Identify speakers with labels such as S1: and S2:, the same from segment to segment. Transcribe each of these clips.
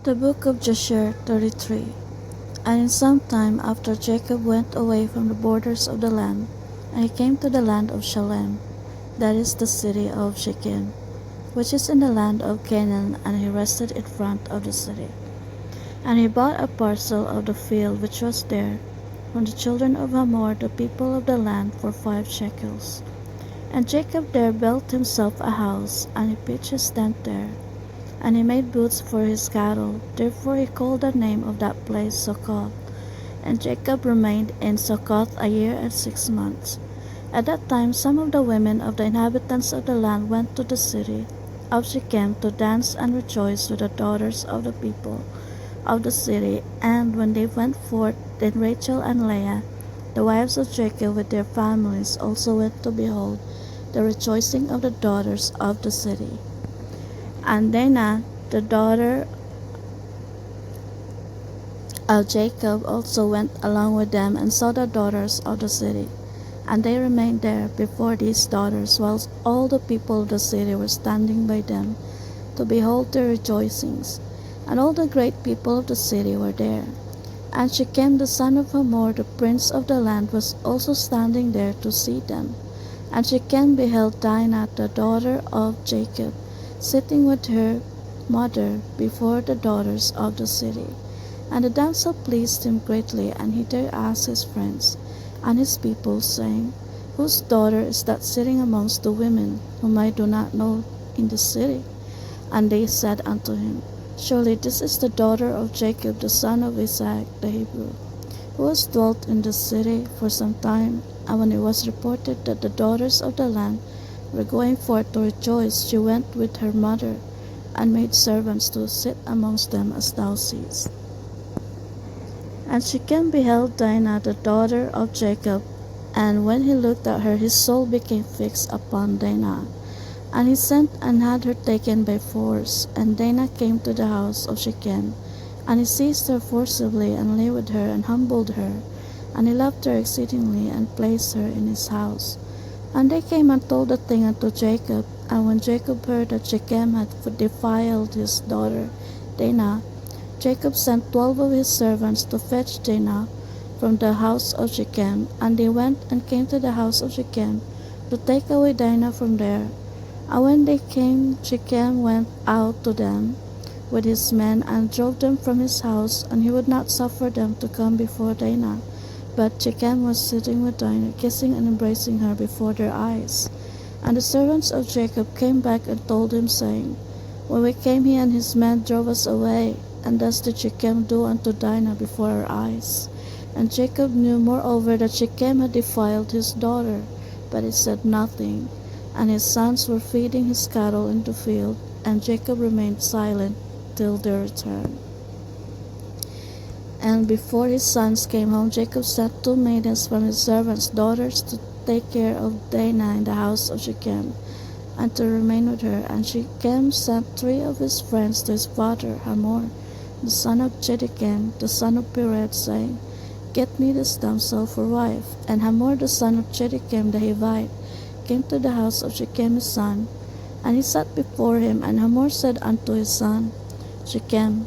S1: The book of Jasher 33. And in some time after Jacob went away from the borders of the land, and he came to the land of Shalem, that is the city of Shechem, which is in the land of Canaan, and he rested in front of the city. And he bought a parcel of the field which was there, from the children of Hamor the people of the land for 5 shekels. And Jacob there built himself a house, and he pitched his tent there. And he made booths for his cattle, therefore he called the name of that place Succoth. And Jacob remained in Succoth a year and 6 months. At that time some of the women of the inhabitants of the land went to the city of Shechem to dance and rejoice with the daughters of the people of the city. And when they went forth, then Rachel and Leah, the wives of Jacob with their families, also went to behold the rejoicing of the daughters of the city. And Dinah, the daughter of Jacob, also went along with them and saw the daughters of the city. And they remained there before these daughters, whilst all the people of the city were standing by them to behold their rejoicings. And all the great people of the city were there. And Shechem the son of Hamor, the prince of the land, was also standing there to see them. And Shechem beheld Dinah, the daughter of Jacob, sitting with her mother before the daughters of the city. And the damsel pleased him greatly, and he there asked his friends and his people, saying, Whose daughter is that sitting amongst the women, whom I do not know in the city? And they said unto him, Surely this is the daughter of Jacob the son of Isaac the Hebrew, who has dwelt in the city for some time. And when it was reported that the daughters of the land were going forth to rejoice, she went with her mother, and made servants to sit amongst them, as thou seest. And Shechem beheld Dinah, the daughter of Jacob, and when he looked at her, his soul became fixed upon Dinah. And he sent and had her taken by force. And Dinah came to the house of Shechem, and he seized her forcibly, and lay with her, and humbled her. And he loved her exceedingly, and placed her in his house. And they came and told the thing unto Jacob. And when Jacob heard that Shechem had defiled his daughter Dinah, Jacob sent 12 of his servants to fetch Dinah from the house of Shechem. And they went and came to the house of Shechem to take away Dinah from there. And when they came, Shechem went out to them with his men, and drove them from his house, and he would not suffer them to come before Dinah. But Shechem was sitting with Dinah, kissing and embracing her before their eyes. And the servants of Jacob came back and told him, saying, When we came, he and his men drove us away, and thus did Shechem do unto Dinah before our eyes. And Jacob knew moreover that Shechem had defiled his daughter, but he said nothing. And his sons were feeding his cattle in the field, and Jacob remained silent till their return. And before his sons came home, Jacob sent 2 maidens from his servants' daughters to take care of Dinah in the house of Shechem, and to remain with her. And Shechem sent 3 of his friends to his father Hamor, the son of Jehoiakim, the son of Pered, saying, Get me this damsel for wife. And Hamor, the son of Jehoiakim the Hivite, came to the house of Shechem his son, and he sat before him. And Hamor said unto his son Shechem,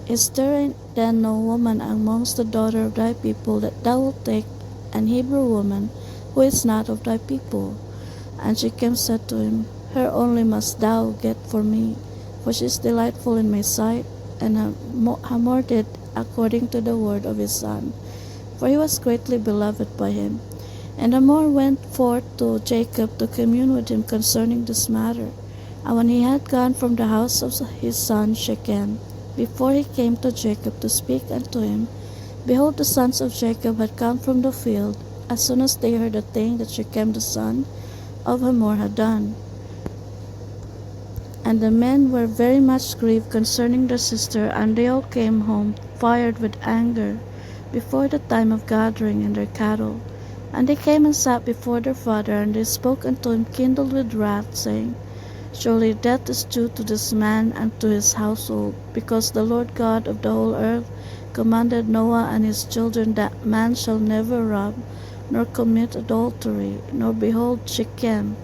S1: Is there then no woman amongst the daughter of thy people, that thou wilt take an Hebrew woman, who is not of thy people? And Shechem said to him, Her only must thou get for me, for she is delightful in my sight. And Hamor did according to the word of his son, for he was greatly beloved by him. And Hamor went forth to Jacob to commune with him concerning this matter. And when he had gone from the house of his son Shechem, before he came to Jacob to speak unto him, behold, the sons of Jacob had come from the field, as soon as they heard the thing that Shechem the son of Hamor had done. And the men were very much grieved concerning their sister, and they all came home fired with anger before the time of gathering in their cattle. And they came and sat before their father, and they spoke unto him kindled with wrath, saying, Surely death is due to this man and to his household, because the Lord God of the whole earth commanded Noah and his children that man shall never rob, nor commit adultery, nor behold Shechem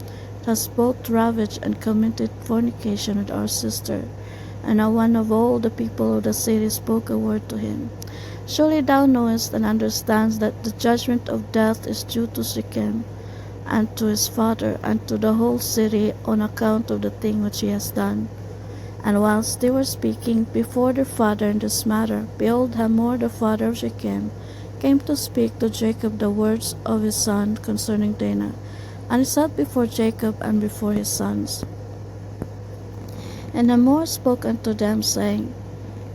S1: has both ravaged and committed fornication with our sister. And not one of all the people of the city spoke a word to him. Surely thou knowest and understandest that the judgment of death is due to Shechem, and to his father, and to the whole city, on account of the thing which he has done. And whilst they were speaking before their father in this matter, behold, Hamor the father of Shechem came to speak to Jacob the words of his son concerning Dinah. And he sat before Jacob and before his sons. And Hamor spoke unto them, saying,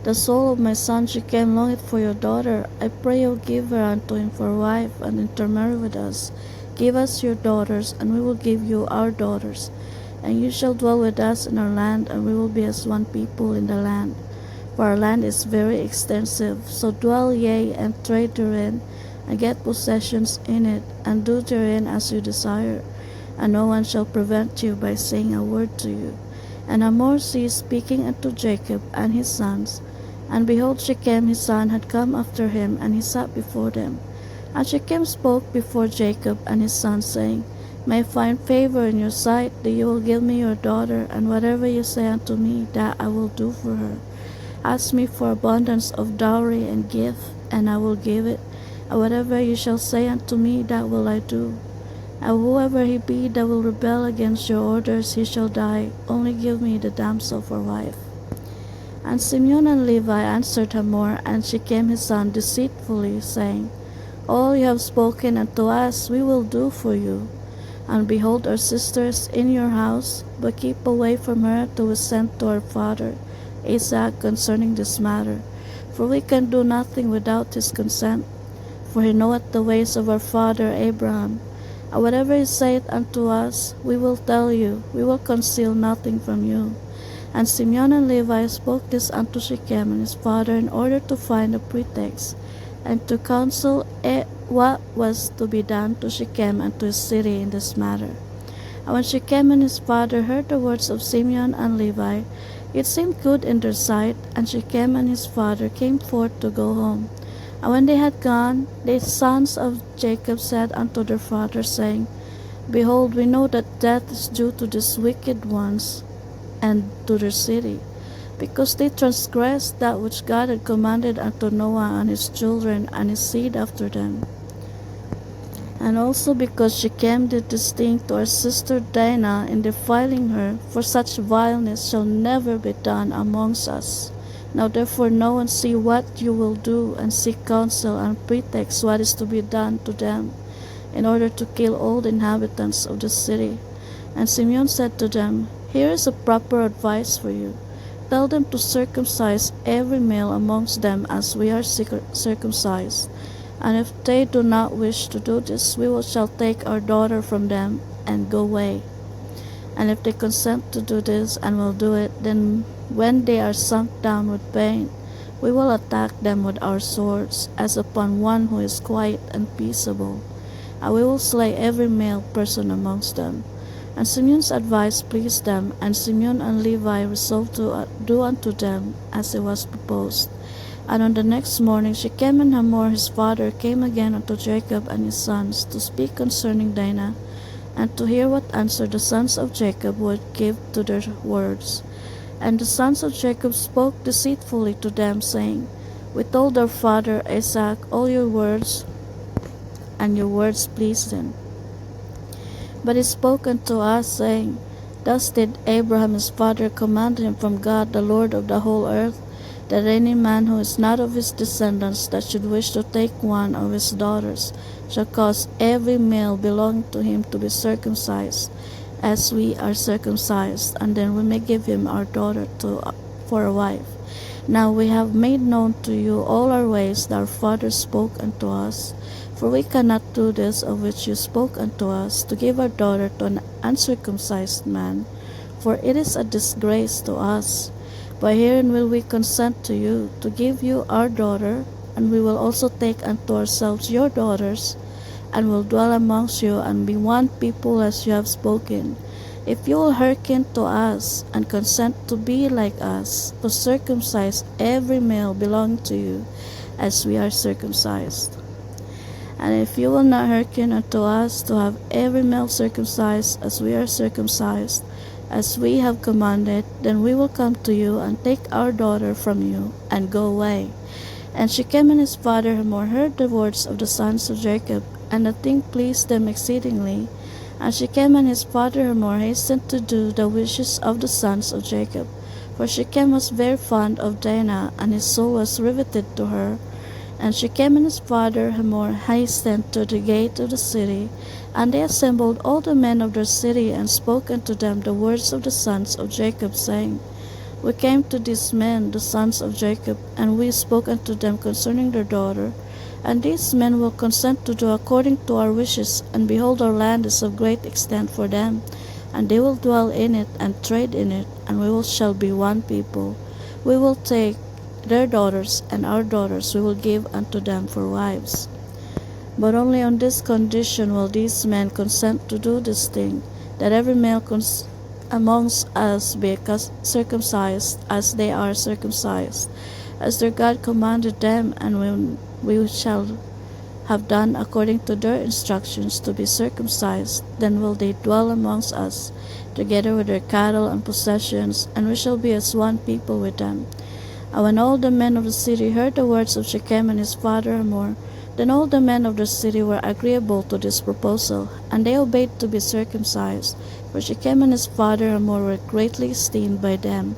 S1: The soul of my son Shechem longeth for your daughter. I pray you give her unto him for a wife, and intermarry with us. Give us your daughters, and we will give you our daughters. And you shall dwell with us in our land, and we will be as one people in the land. For our land is very extensive. So dwell ye, and trade therein, and get possessions in it, and do therein as you desire. And no one shall prevent you by saying a word to you. And Hamor ceased speaking unto Jacob and his sons. And behold, Shechem his son had come after him, and he sat before them. And Shechem spoke before Jacob and his sons, saying, May I find favor in your sight, that you will give me your daughter, and whatever you say unto me, that I will do for her. Ask me for abundance of dowry and gift, and I will give it. And whatever you shall say unto me, that will I do. And whoever he be that will rebel against your orders, he shall die. Only give me the damsel for wife. And Simeon and Levi answered Hamor and Shechem his son deceitfully, saying, All you have spoken unto us we will do for you. And behold, our sister is in your house, but keep away from her till we send to our father Isaac concerning this matter. For we can do nothing without his consent. For he knoweth the ways of our father Abraham. And whatever he saith unto us, we will tell you, we will conceal nothing from you. And Simeon and Levi spoke this unto Shechem and his father in order to find a pretext, and to counsel what was to be done to Shechem and to his city in this matter. And when Shechem and his father heard the words of Simeon and Levi, it seemed good in their sight, and Shechem and his father came forth to go home. And when they had gone, the sons of Jacob said unto their father, saying, Behold, we know that death is due to these wicked ones and to their city, because they transgressed that which God had commanded unto Noah and his children and his seed after them. And also because Shechem did this thing to our sister Dinah in defiling her, for such vileness shall never be done amongst us. Now therefore know and see what you will do, and seek counsel and pretext what is to be done to them, in order to kill all the inhabitants of the city. And Simeon said to them, Here is a proper advice for you. Tell them to circumcise every male amongst them as we are circumcised. And if they do not wish to do this, shall take our daughter from them and go away. And if they consent to do this and will do it, then when they are sunk down with pain, we will attack them with our swords, as upon one who is quiet and peaceable, and we will slay every male person amongst them. And Simeon's advice pleased them, and Simeon and Levi resolved to do unto them as it was proposed. And on the next morning Shechem and Hamor his father came again unto Jacob and his sons to speak concerning Dinah, and to hear what answer the sons of Jacob would give to their words. And the sons of Jacob spoke deceitfully to them, saying, We told our father Isaac all your words, and your words pleased him. But he spoke unto us, saying, Thus did Abraham his father command him from God, the Lord of the whole earth, that any man who is not of his descendants that should wish to take one of his daughters shall cause every male belonging to him to be circumcised, as we are circumcised, and then we may give him our daughter for a wife. Now we have made known to you all our ways that our father spoke unto us. For we cannot do this of which you spoke unto us, to give our daughter to an uncircumcised man, for it is a disgrace to us. But herein will we consent to you, to give you our daughter, and we will also take unto ourselves your daughters, and will dwell amongst you, and be one people as you have spoken. If you will hearken to us, and consent to be like us, to circumcise every male belonging to you, as we are circumcised. And if you will not hearken unto us, to have every male circumcised as we are circumcised, as we have commanded, then we will come to you and take our daughter from you and go away. And Shechem and his father Hamor heard the words of the sons of Jacob, and the thing pleased them exceedingly. And Shechem and his father Hamor hastened to do the wishes of the sons of Jacob. For Shechem was very fond of Dinah, and his soul was riveted to her. And Shechem and his father Hamor hastened to the gate of the city, and they assembled all the men of their city, and spoke unto them the words of the sons of Jacob, saying, We came to these men, the sons of Jacob, and we spoke unto them concerning their daughter. And these men will consent to do according to our wishes, and behold, our land is of great extent for them, and they will dwell in it and trade in it, and shall be one people. We will take their daughters, and our daughters we will give unto them for wives. But only on this condition will these men consent to do this thing, that every male amongst us be circumcised as they are circumcised, as their God commanded them, and when we shall have done according to their instructions to be circumcised, then will they dwell amongst us, together with their cattle and possessions, and we shall be as one people with them. And when all the men of the city heard the words of Shechem and his father Hamor, then all the men of the city were agreeable to this proposal, and they obeyed to be circumcised. For Shechem and his father Hamor were greatly esteemed by them,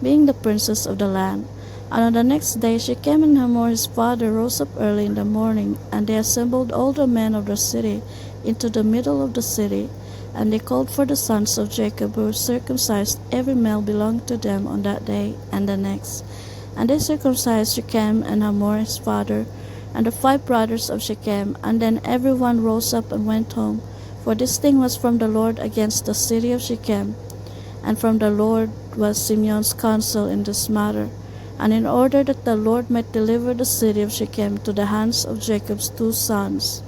S1: being the princes of the land. And on the next day Shechem and Hamor his father rose up early in the morning, and they assembled all the men of the city into the middle of the city, and they called for the sons of Jacob, who were circumcised every male belonging to them on that day and the next. And they circumcised Shechem and Hamor his father, and the 5 brothers of Shechem, and then every one rose up and went home. For this thing was from the Lord against the city of Shechem, and from the Lord was Simeon's counsel in this matter, and in order that the Lord might deliver the city of Shechem to the hands of Jacob's 2 sons.